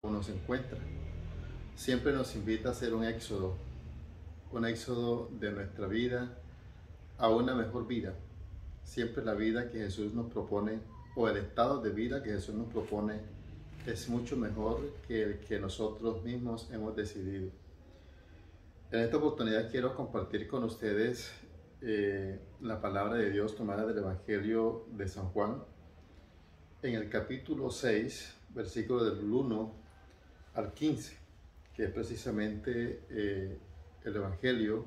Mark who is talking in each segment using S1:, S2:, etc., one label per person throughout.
S1: uno se encuentra. Siempre nos invita a hacer un éxodo de nuestra vida a una mejor vida. Siempre la vida que Jesús nos propone, o el estado de vida que Jesús nos propone, es mucho mejor que el que nosotros mismos hemos decidido. En esta oportunidad quiero compartir con ustedes la palabra de Dios tomada del Evangelio de San Juan, en el capítulo 6, versículo del 1 al 15, que es precisamente el Evangelio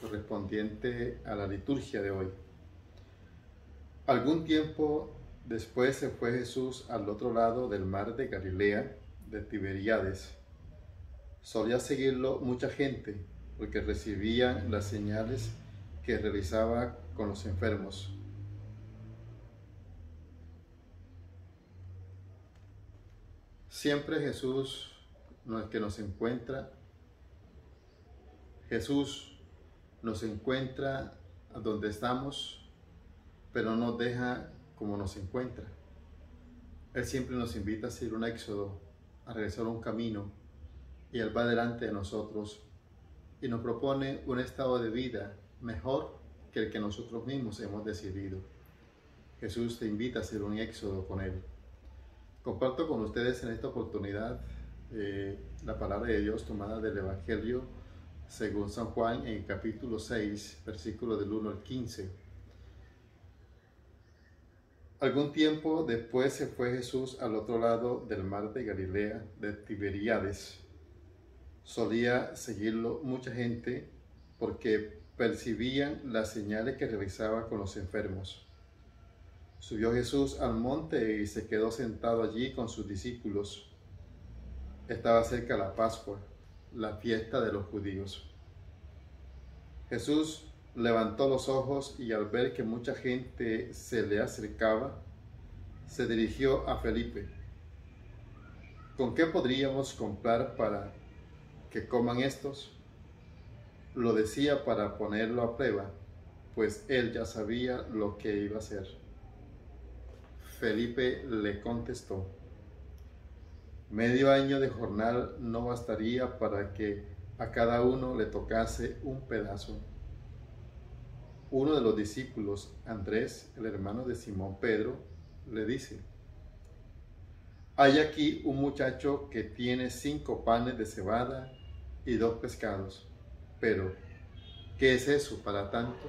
S1: correspondiente a la liturgia de hoy. Algún tiempo después se fue Jesús al otro lado del mar de Galilea, de Tiberíades. Solía seguirlo mucha gente, porque recibían las señales que realizaba con los enfermos. Siempre Jesús nos encuentra donde estamos, pero no nos deja como nos encuentra. Él siempre nos invita a hacer un éxodo, a regresar a un camino, y Él va delante de nosotros y nos propone un estado de vida mejor que el que nosotros mismos hemos decidido. Jesús te invita a hacer un éxodo con Él. Comparto con ustedes en esta oportunidad la palabra de Dios tomada del Evangelio según San Juan en el capítulo 6, versículo del 1 al 15. Algún tiempo después se fue Jesús al otro lado del mar de Galilea, de Tiberíades. Solía seguirlo mucha gente porque percibían las señales que realizaba con los enfermos. Subió Jesús al monte y se quedó sentado allí con sus discípulos. Estaba cerca la Pascua, la fiesta de los judíos. Jesús levantó los ojos y al ver que mucha gente se le acercaba, se dirigió a Felipe. ¿Con qué podríamos comprar para que coman estos? Lo decía para ponerlo a prueba, pues él ya sabía lo que iba a hacer. Felipe le contestó: medio año de jornal no bastaría para que a cada uno le tocase un pedazo. Uno de los discípulos, Andrés, el hermano de Simón Pedro, le dice: hay aquí un muchacho que tiene 5 panes de cebada y 2 pescados. Pero, ¿qué es eso para tanto?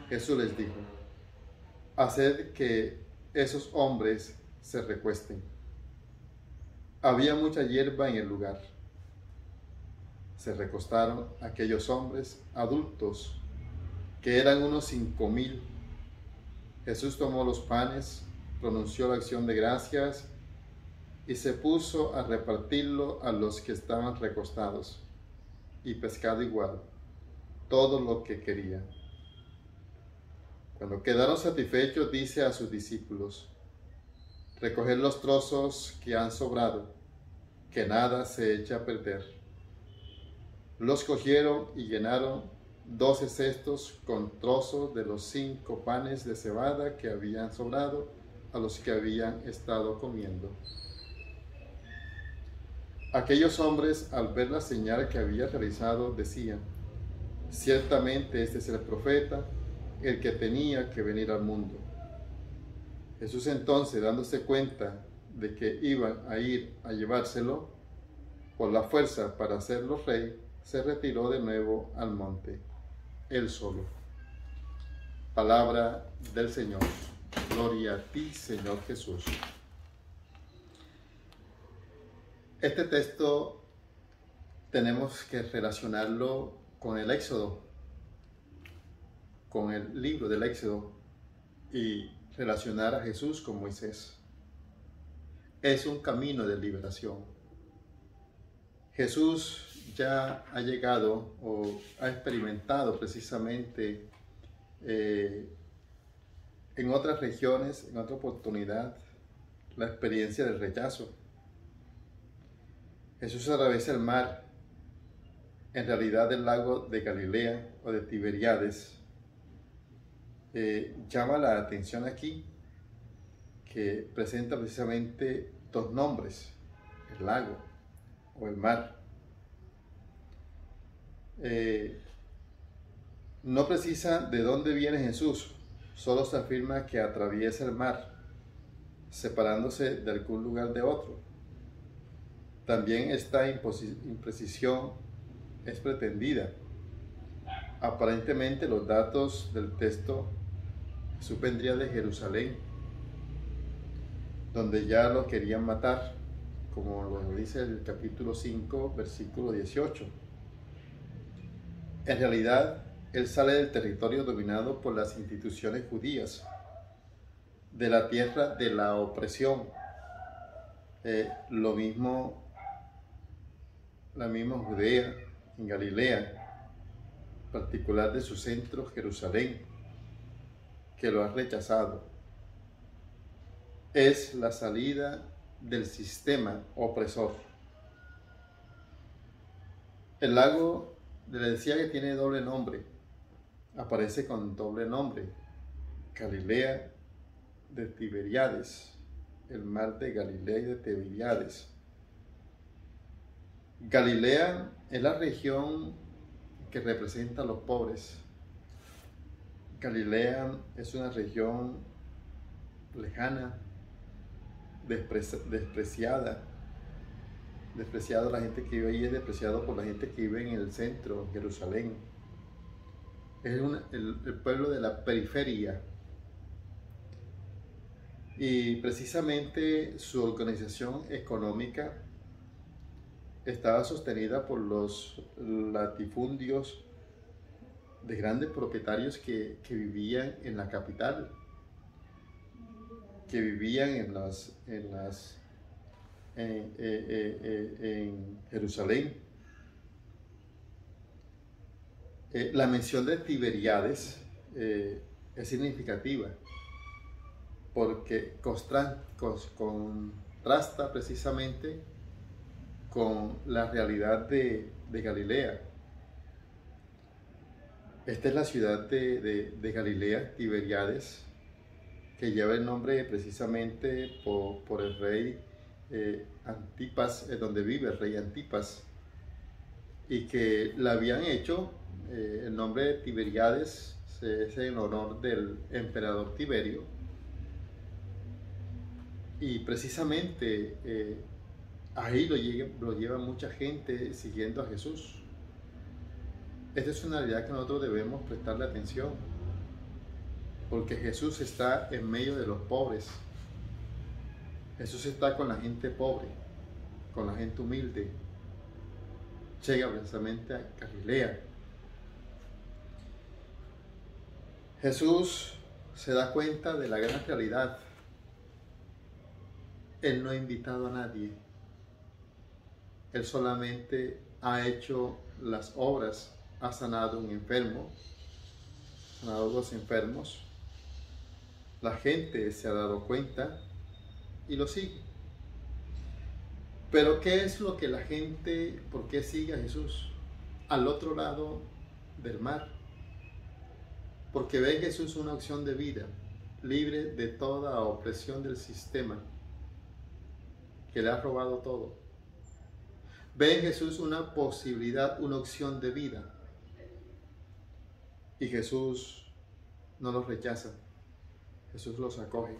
S1: Jesús les dijo: haced que esos hombres se recuesten. Había mucha hierba en el lugar. Se recostaron aquellos hombres adultos, que eran unos 5,000. Jesús tomó los panes, pronunció la acción de gracias y se puso a repartirlo a los que estaban recostados, y pescado igual, todo lo que querían. Cuando quedaron satisfechos, dice a sus discípulos: recoged los trozos que han sobrado, que nada se eche a perder. Los cogieron y llenaron 12 cestos con trozos de los 5 panes de cebada que habían sobrado a los que habían estado comiendo. Aquellos hombres, al ver la señal que había realizado, decían: ciertamente este es el profeta, el que tenía que venir al mundo. Jesús entonces, dándose cuenta de que iban a ir a llevárselo por la fuerza para hacerlo rey, se retiró de nuevo al monte, él solo. Palabra del Señor. Gloria a ti, Señor Jesús. Este texto tenemos que relacionarlo con el Éxodo, con el libro del Éxodo, y relacionar a Jesús con Moisés. Es un camino de liberación. Jesús ya ha llegado o ha experimentado precisamente en otras regiones, en otra oportunidad, la experiencia del rechazo. Jesús atraviesa el mar, en realidad el lago de Galilea o de Tiberíades. Llama la atención aquí que presenta precisamente 2 nombres. el lago o el mar. No precisa de dónde viene Jesús, solo se afirma que atraviesa el mar, separándose de algún lugar de otro. También esta imprecisión es pretendida. Aparentemente los datos del texto, Jesús vendría de Jerusalén, donde ya lo querían matar, como lo dice el capítulo 5, versículo 18. En realidad, él sale del territorio dominado por las instituciones judías, de la tierra de la opresión. Lo mismo, la misma Judea, en Galilea, particular de su centro, Jerusalén, que lo ha rechazado. Es la salida del sistema opresor. El lago, le decía que tiene doble nombre, aparece con doble nombre: Galilea de Tiberíades, el mar de Galilea y de Tiberíades. Galilea es la región que representa a los pobres. Galilea es una región lejana, despreciada. Despreciado, la gente que vive ahí es despreciado por la gente que vive en el centro, Jerusalén. Es el pueblo de la periferia. Y precisamente su organización económica estaba sostenida por los latifundios de grandes propietarios que vivían en la capital, que vivían en Jerusalén. La mención de Tiberíades es significativa porque contrasta precisamente con la realidad de Galilea. Esta es la ciudad de Galilea, Tiberíades, que lleva el nombre precisamente por el rey Antipas, donde vive el rey Antipas, y que la habían hecho, el nombre de Tiberíades es en honor del emperador Tiberio, y precisamente ahí lo lleva mucha gente siguiendo a Jesús. Esta es una realidad que nosotros debemos prestarle atención, porque Jesús está en medio de los pobres. Jesús está con la gente pobre, con la gente humilde. Llega precisamente a Galilea. Jesús se da cuenta de la gran realidad. Él no ha invitado a nadie. Él solamente ha hecho las obras, ha sanado un enfermo, ha sanado 2 enfermos. La gente se ha dado cuenta y lo sigue. Pero ¿qué es lo que la gente, por qué sigue a Jesús? Al otro lado del mar. Porque ve en Jesús una opción de vida, libre de toda opresión del sistema que le ha robado todo. Ve en Jesús una posibilidad, una opción de vida. Y Jesús no los rechaza. Jesús los acoge.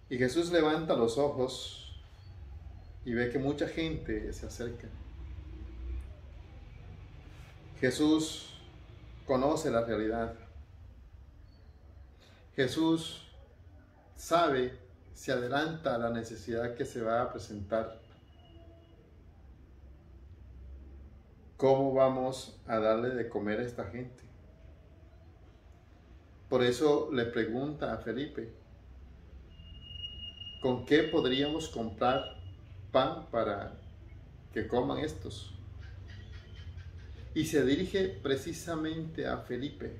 S1: Y Jesús levanta los ojos y ve que mucha gente se acerca. Jesús conoce la realidad. Jesús sabe, se adelanta a la necesidad que se va a presentar. ¿Cómo vamos a darle de comer a esta gente? Por eso le pregunta a Felipe, ¿con qué podríamos comprar pan para que coman estos? Y se dirige precisamente a Felipe.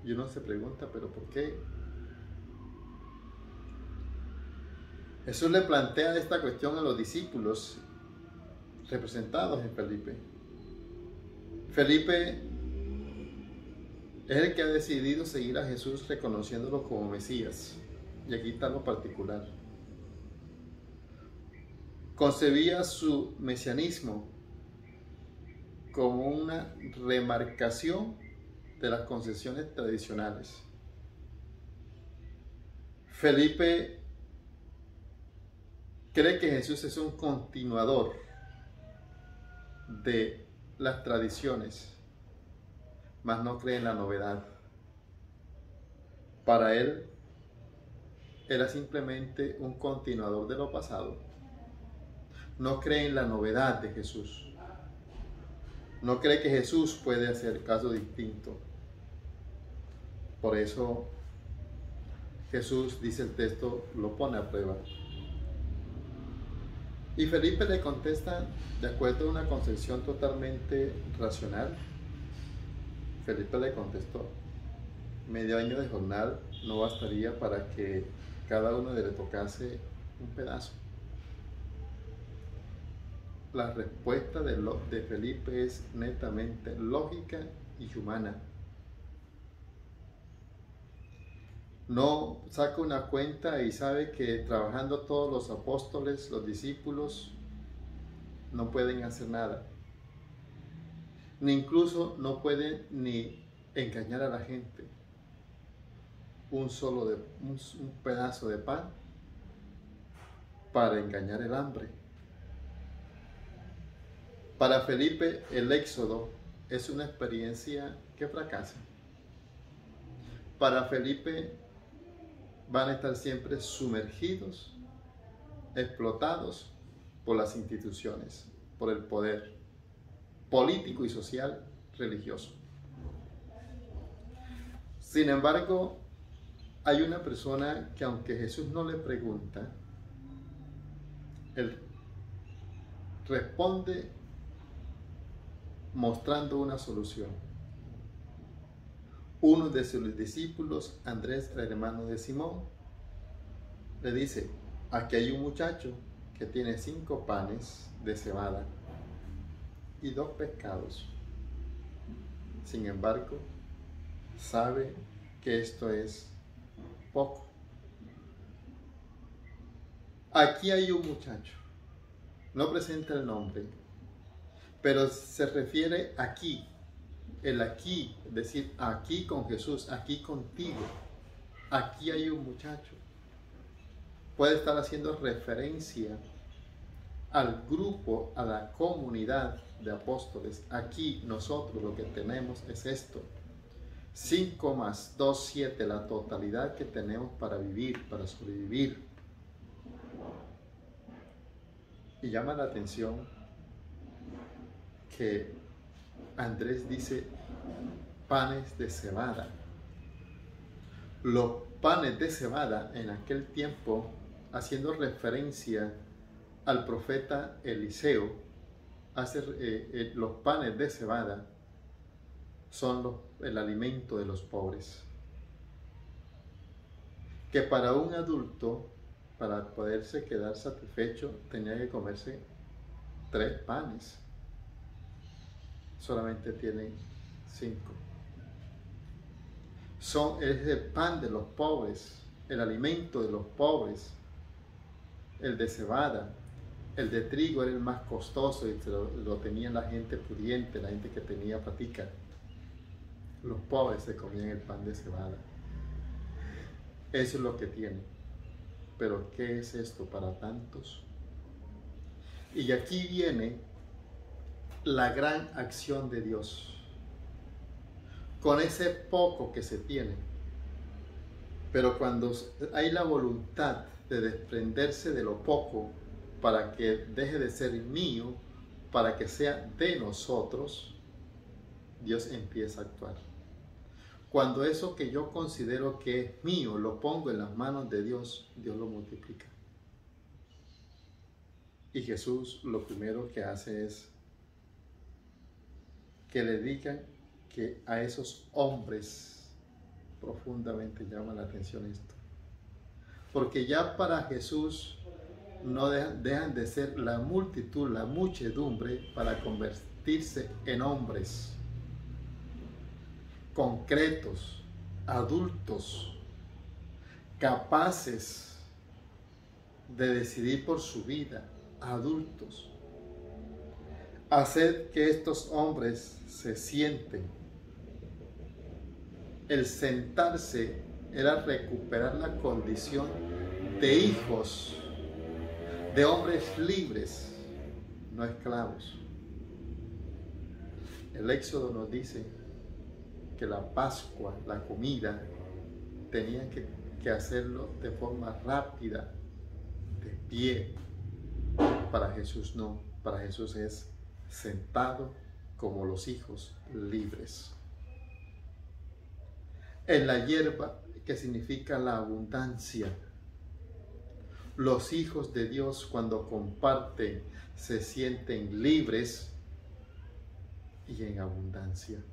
S1: Y uno se pregunta, ¿pero por qué? Jesús le plantea esta cuestión a los discípulos representados en Felipe. Felipe es el que ha decidido seguir a Jesús reconociéndolo como Mesías. Y aquí está lo particular. concebía su mesianismo como una remarcación de las concepciones tradicionales. Felipe cree que Jesús es un continuador de las tradiciones, mas no cree en la novedad. Para él, era simplemente un continuador de lo pasado. No cree en la novedad de Jesús. No cree que Jesús puede hacer caso distinto. Por eso Jesús, dice el texto, lo pone a prueba. Y Felipe le contesta de acuerdo a una concepción totalmente racional. Felipe le contestó: medio año de jornal no bastaría para que cada uno le tocase un pedazo. La respuesta de Felipe es netamente lógica y humana. No saca una cuenta y sabe que trabajando todos los apóstoles, los discípulos, no pueden hacer nada. Ni incluso no pueden ni engañar a la gente. Un pedazo de pan para engañar el hambre. Para Felipe, el éxodo es una experiencia que fracasa. Para Felipe, van a estar siempre sumergidos, explotados por las instituciones, por el poder político y social religioso. Sin embargo, hay una persona que, aunque Jesús no le pregunta, él responde mostrando una solución. Uno de sus discípulos, Andrés, el hermano de Simón, le dice: aquí hay un muchacho que tiene 5 panes de cebada y 2 pescados. Sin embargo, sabe que esto es poco. Aquí hay un muchacho. No presenta el nombre, pero se refiere aquí. El aquí, es decir, aquí con Jesús, aquí contigo. Aquí hay un muchacho. Puede estar haciendo referencia al grupo, a la comunidad de apóstoles. Aquí nosotros lo que tenemos es esto: 5 más 2, 7, la totalidad que tenemos para vivir, para sobrevivir. Y llama la atención que Andrés dice panes de cebada. Los panes de cebada en aquel tiempo, haciendo referencia al profeta Eliseo, los panes de cebada son el alimento de los pobres. Que para un adulto, para poderse quedar satisfecho, tenía que comerse 3 panes. Solamente tienen 5. Es el pan de los pobres, el alimento de los pobres. El de cebada, el de trigo era el más costoso y lo tenía la gente pudiente, la gente que tenía patica. Los pobres se comían el pan de cebada. Eso es lo que tiene. Pero ¿qué es esto para tantos? Y aquí viene la gran acción de Dios. Con ese poco que se tiene, pero cuando hay la voluntad de desprenderse de lo poco para que deje de ser mío, para que sea de nosotros, Dios empieza a actuar. Cuando eso que yo considero que es mío lo pongo en las manos de Dios, Dios lo multiplica. Y Jesús lo primero que hace es que le digan que a esos hombres, profundamente llama la atención esto, porque ya para Jesús no dejan de ser la multitud, la muchedumbre, para convertirse en hombres concretos, adultos, capaces de decidir por su vida, adultos. Haced que estos hombres se sienten. El sentarse era recuperar la condición de hijos, de hombres libres, no esclavos. El Éxodo nos dice que la Pascua, la comida, tenían que hacerlo de forma rápida, de pie. Para Jesús no, para Jesús es sentado como los hijos libres. En la hierba, que significa la abundancia. Los hijos de Dios, cuando comparten, se sienten libres y en abundancia.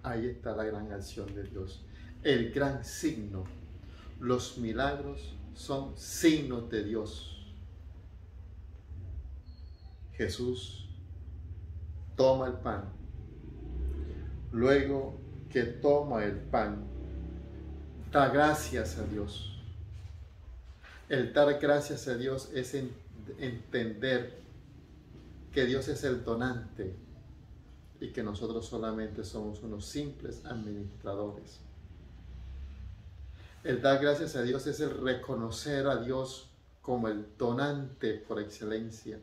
S1: Ahí está la gran acción de Dios, el gran signo. Los milagros son signos de Dios. Jesús toma el pan. Luego que toma el pan, da gracias a Dios. El dar gracias a Dios es entender que Dios es el donante y que nosotros solamente somos unos simples administradores. El dar gracias a Dios es el reconocer a Dios como el donante por excelencia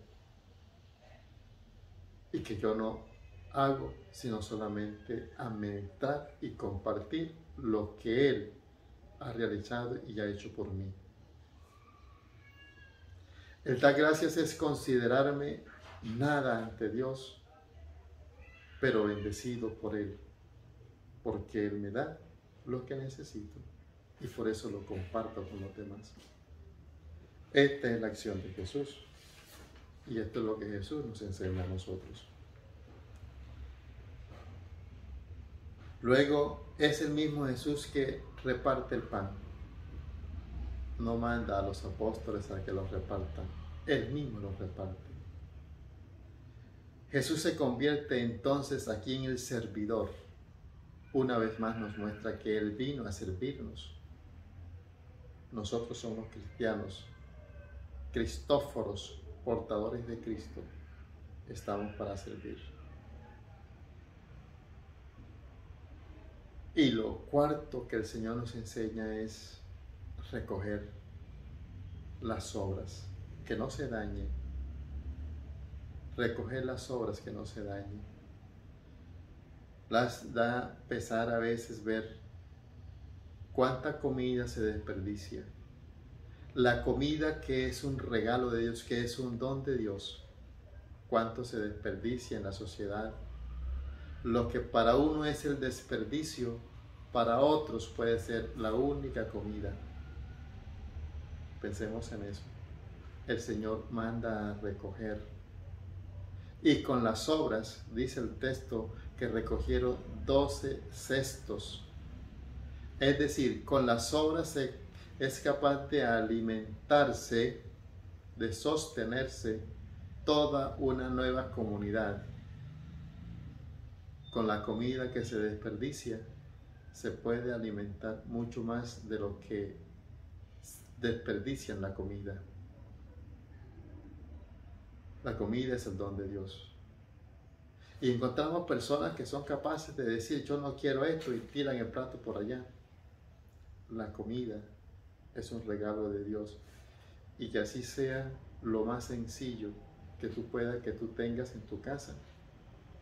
S1: y que yo no hago sino solamente administrar y compartir lo que Él ha realizado y ha hecho por mí. El dar gracias es considerarme nada ante Dios, pero bendecido por Él, porque Él me da lo que necesito y por eso lo comparto con los demás. Esta es la acción de Jesús y esto es lo que Jesús nos enseña a nosotros. Luego es el mismo Jesús que reparte el pan. No manda a los apóstoles a que los repartan, Él mismo los reparte. Jesús se convierte entonces aquí en el servidor. Una vez más nos muestra que Él vino a servirnos. Nosotros somos cristianos, cristóforos, portadores de Cristo. Estamos para servir. Y lo cuarto que el Señor nos enseña es recoger las sobras, que no se dañen. Recoger las sobras que no se dañen. Las da pesar a veces ver cuánta comida se desperdicia. La comida que es un regalo de Dios, que es un don de Dios, cuánto se desperdicia en la sociedad. Lo que para uno es el desperdicio, para otros puede ser la única comida. Pensemos en eso. El Señor manda a recoger. Y con las sobras, dice el texto, que recogieron 12 cestos. Es decir, con las sobras es capaz de alimentarse, de sostenerse toda una nueva comunidad. Con la comida que se desperdicia, se puede alimentar mucho más de lo que desperdician la comida. La comida es el don de Dios. Y encontramos personas que son capaces de decir, yo no quiero esto, y tiran el plato por allá. La comida es un regalo de Dios. Y que así sea lo más sencillo que tú tengas en tu casa.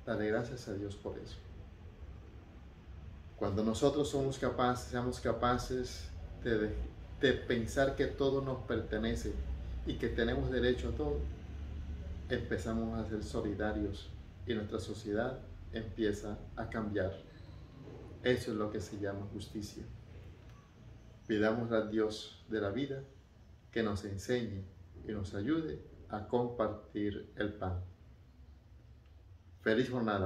S1: Dale gracias a Dios por eso. Cuando nosotros seamos capaces de pensar que todo nos pertenece y que tenemos derecho a todo, empezamos a ser solidarios y nuestra sociedad empieza a cambiar. Eso es lo que se llama justicia. Pidamos al Dios de la vida que nos enseñe y nos ayude a compartir el pan. Feliz jornada.